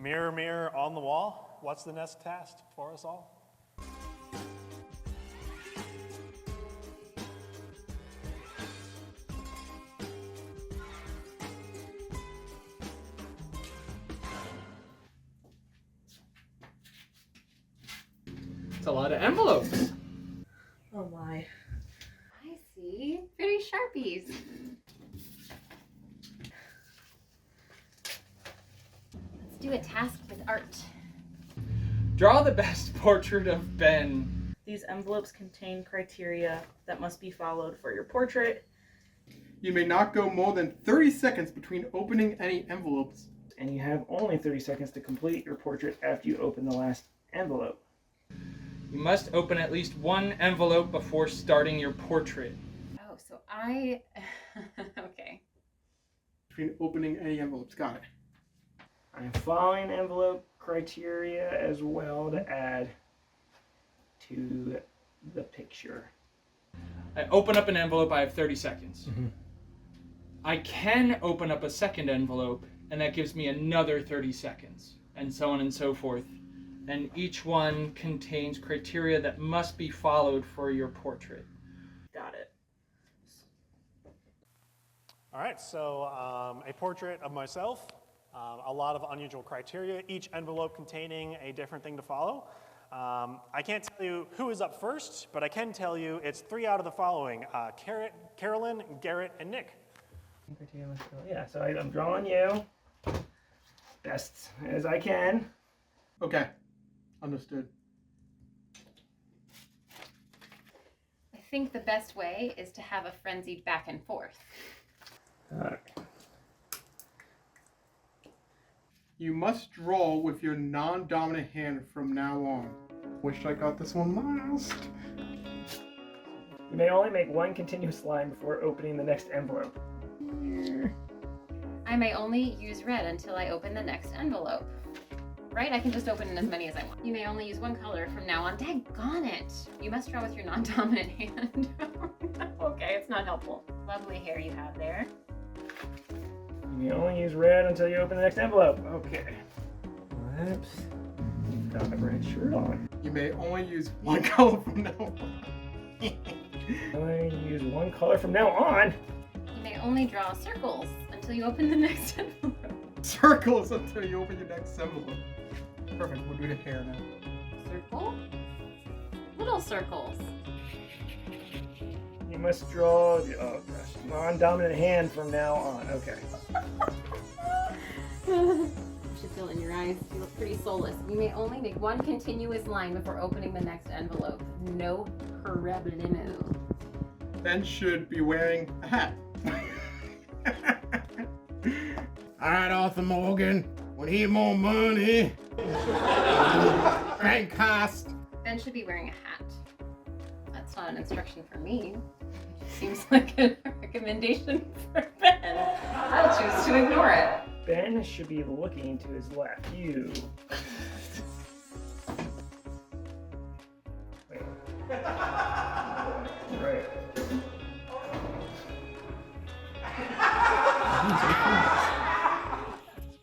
Mirror, mirror on the wall, what's the next task for us all? It's a lot of envelopes. Oh my. I see. Pretty Sharpies. Let's do a task with art. Draw the best portrait of Ben. These envelopes contain criteria that must be followed for your portrait. You may not go more than 30 seconds between opening any envelopes. And you have only 30 seconds to complete your portrait after you open the last envelope. You must open at least one envelope before starting your portrait. Oh, so I... okay. Between opening any envelopes. Got it. I'm following envelope criteria as well to add to the picture. I open up an envelope, I have 30 seconds. I can open up a second envelope, and that gives me another 30 seconds, and so on and so forth. And each one contains criteria that must be followed for your portrait. Got it. All right, so a portrait of myself, a lot of unusual criteria, each envelope containing a different thing to follow. I can't tell you who is up first, but I can tell you it's 3 out of the following, Carolyn, Garrett, and Nick. Yeah, so I'm drawing you best as I can. Okay. Understood. I think the best way is to have a frenzied back and forth. You must draw with your non-dominant hand from now on. Wish I got this one last. You may only make one continuous line before opening the next envelope. I may only use red until I open the next envelope. Right? I can just open as many as I want. You may only use one color from now on. Daggone it! You must draw with your non-dominant hand. Okay, it's not helpful. Lovely hair you have there. You may only use red until you open the next envelope. Okay. Whoops. Got a red shirt on. You may only use one color from now on. Only use one color from now on. You may only draw circles until you open the next envelope. Circles until you open your next envelope. Perfect, we'll do the hair now. Circle? Little circles. You must draw the non-dominant hand from now on. Okay. You should feel it in your eyes. You look pretty soulless. You may only make one continuous line before opening the next envelope. No problemo. Ben should be wearing a hat. Alright, Arthur Morgan, we need more money. Grand cost. Ben should be wearing a hat. That's not an instruction for me. It seems like a recommendation for Ben. I'll choose to ignore it. Ben should be looking to his left. You. Wait. Right.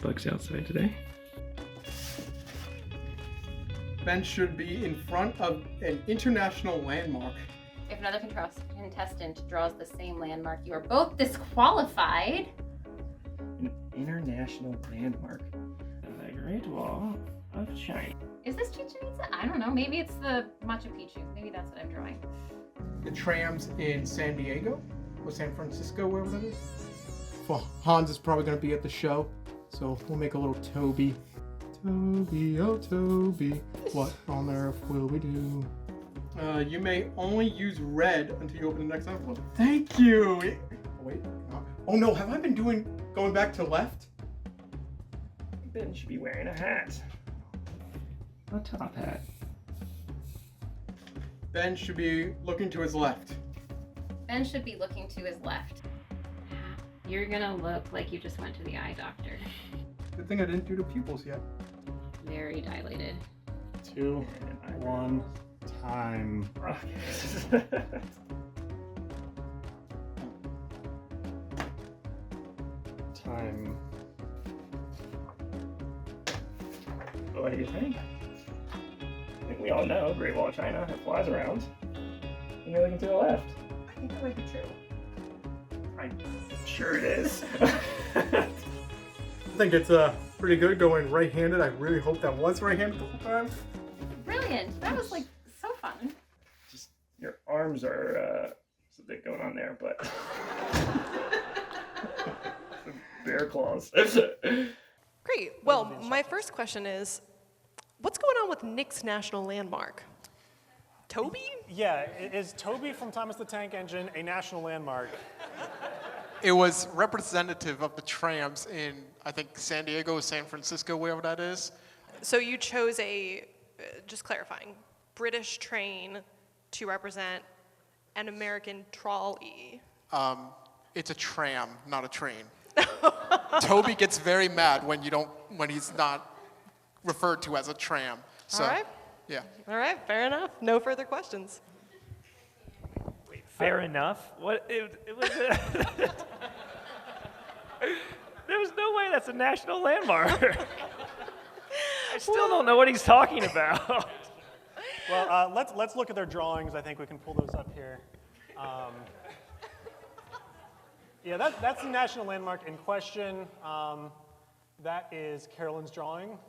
Bugs outside today. Ben should be in front of an international landmark. If another contestant draws the same landmark, you are both disqualified. An international landmark. The Great Wall of China. Is this Chichen Itza? I don't know. Maybe it's the Machu Picchu. Maybe that's what I'm drawing. The trams in San Diego or San Francisco, wherever that is. Well, Hans is probably going to be at the show, so we'll make a little Toby. Toby, oh Toby, what on earth will we do? You may only use red until you open the next envelope. Thank you! Oh, wait. Oh no, have I been going back to left? Ben should be wearing a hat. A top hat. Ben should be looking to his left. Ben should be looking to his left. You're gonna look like you just went to the eye doctor. Good thing I didn't do the pupils yet. Very dilated. 2, 1, time. Time. What do you think? I think we all know Great Wall of China. It flies around. And you're looking to the left. I think that might be true. I'm sure it is. I think it's pretty good going right-handed. I really hope that was right-handed the whole time. Brilliant. That was like so fun. Just your arms are a bit going on there, but bear claws. Great. Well, my first question is, what's going on with Nick's national landmark? Toby? Yeah, is Toby from Thomas the Tank Engine a national landmark? It was representative of the trams in, I think, San Diego, San Francisco, wherever that is. So you chose a, just clarifying, British train to represent an American trolley. It's a tram, not a train. Toby gets very mad when he's not referred to as a tram. So, All right. yeah. All right, fair enough. No further questions. Wait, fair enough? What? It was there was no way that's a national landmark. I still don't know what he's talking about. Well, let's look at their drawings. I think we can pull those up here. Yeah, that's the national landmark in question. That is Carolyn's drawing,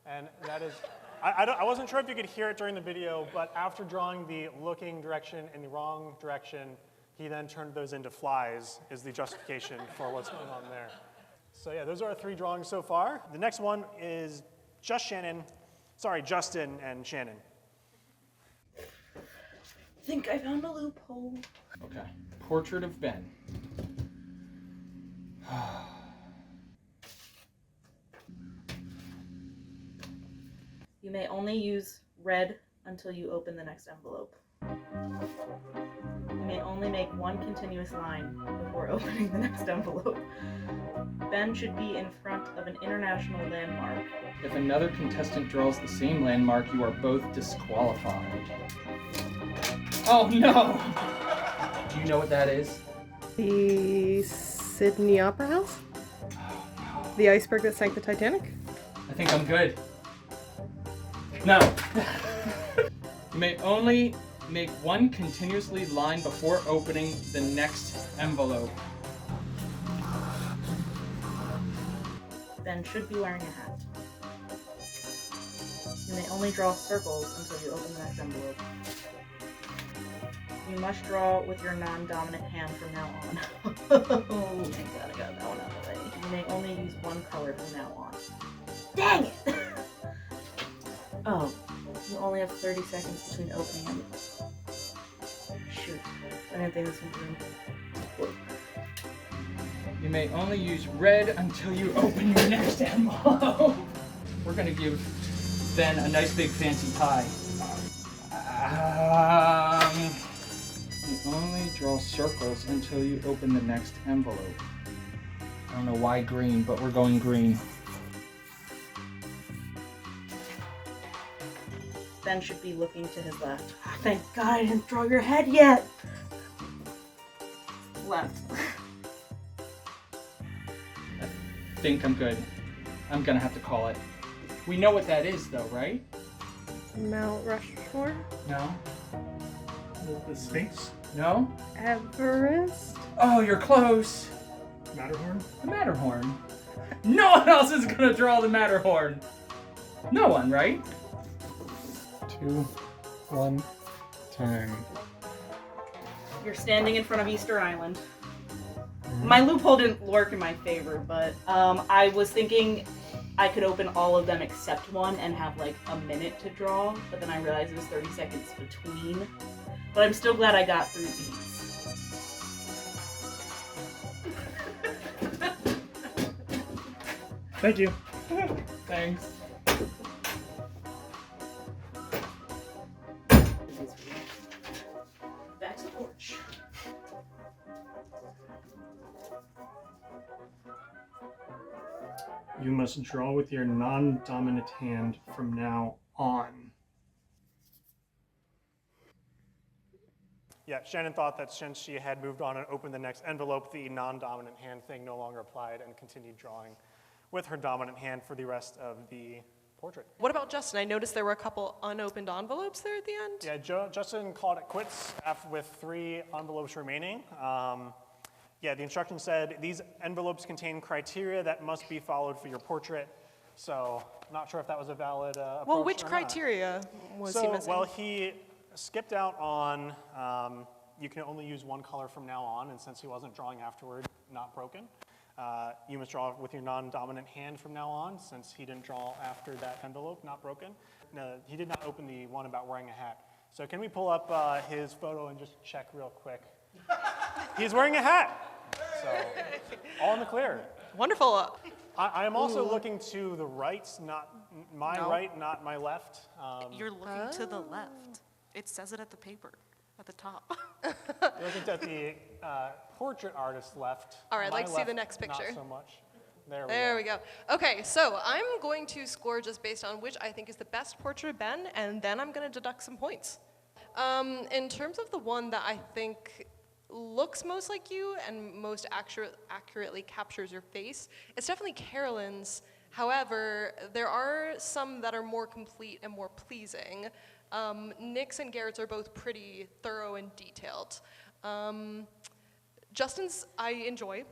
and that is. I wasn't sure if you could hear it during the video, but after drawing the looking direction in the wrong direction, he then turned those into flies, is the justification for what's going on there. So yeah, those are our 3 drawings so far. The next one is Justin and Shannon. I think I found a loophole. Okay. Portrait of Ben. You may only use red until you open the next envelope. You may only make one continuous line before opening the next envelope. Ben should be in front of an international landmark. If another contestant draws the same landmark, you are both disqualified. Oh no! Do you know what that is? The Sydney Opera House? The iceberg that sank the Titanic? I think I'm good. No. You may only make one continuously line before opening the next envelope. Ben should be wearing a hat. You may only draw circles until you open the next envelope. You must draw with your non-dominant hand from now on. Oh, thank God I got that one out of the way. You may only use one color from now on. Dang it! Oh, you only have 30 seconds between opening and... Shoot, I didn't think this was good. You may only use red until you open your next envelope. We're gonna give Ben a nice big fancy tie. You only draw circles until you open the next envelope. I don't know why green, but we're going green. Ben should be looking to his left. Thank God I didn't draw your head yet! Left. I think I'm good. I'm gonna have to call it. We know what that is though, right? Mount Rushmore? No? The Sphinx? No? Everest? Oh, you're close. Matterhorn? The Matterhorn. No one else is gonna draw the Matterhorn. No one, right? 2, 1, time. You're standing in front of Easter Island. My loophole didn't work in my favor, but I was thinking I could open all of them except one and have like a minute to draw, but then I realized it was 30 seconds between. But I'm still glad I got through these. Thank you. Thanks. Back to the porch. You must draw with your non-dominant hand from now on. Yeah, Shannon thought that since she had moved on and opened the next envelope, the non-dominant hand thing no longer applied and continued drawing with her dominant hand for the rest of the portrait. What about Justin? I noticed there were a couple unopened envelopes there at the end. Yeah, Justin called it quits with 3 envelopes remaining. Yeah, the instructions said these envelopes contain criteria that must be followed for your portrait. So, not sure if that was a valid approach. Well, which or not. criteria was he missing? Well, he skipped out on you can only use 1 color from now on, and since he wasn't drawing afterward, not broken. You must draw with your non-dominant hand from now on, since he didn't draw after that envelope, not broken. No, he did not open the one about wearing a hat. So can we pull up his photo and just check real quick? He's wearing a hat. So, all in the clear. Wonderful. I am also looking to the right, not my right, not my left. You're looking to the left. It says it at the paper, at the top. You're looking at the portrait artist left. All right, I'd My like to see the left, next picture. Not so much. There we go. Okay, so I'm going to score just based on which I think is the best portrait of Ben, and then I'm going to deduct some points. In terms of the one that I think looks most like you and most accurately captures your face, it's definitely Carolyn's. However, there are some that are more complete and more pleasing. Nick's and Garrett's are both pretty thorough and detailed. Justin's I enjoy.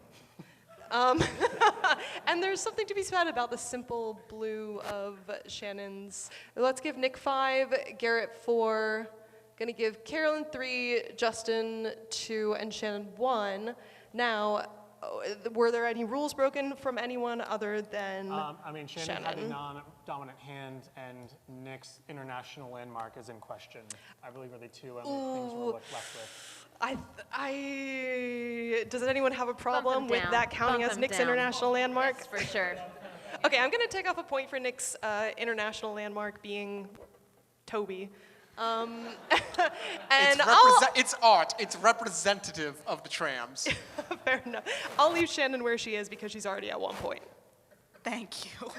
And there's something to be said about the simple blue of Shannon's. Let's give Nick 5, Garrett 4, gonna give Carolyn 3, Justin 2, and Shannon 1. Now, were there any rules broken from anyone other than I mean, Shannon had a non-dominant hand, and Nick's international landmark is in question. I believe are the 2 things we're left with. Does anyone have a problem with that counting as Nick's international landmark? Yes, for sure. Okay, I'm going to take off a point for Nick's international landmark being Toby. And It's art. It's representative of the trams. Fair enough. I'll leave Shannon where she is because she's already at 1 point. Thank you.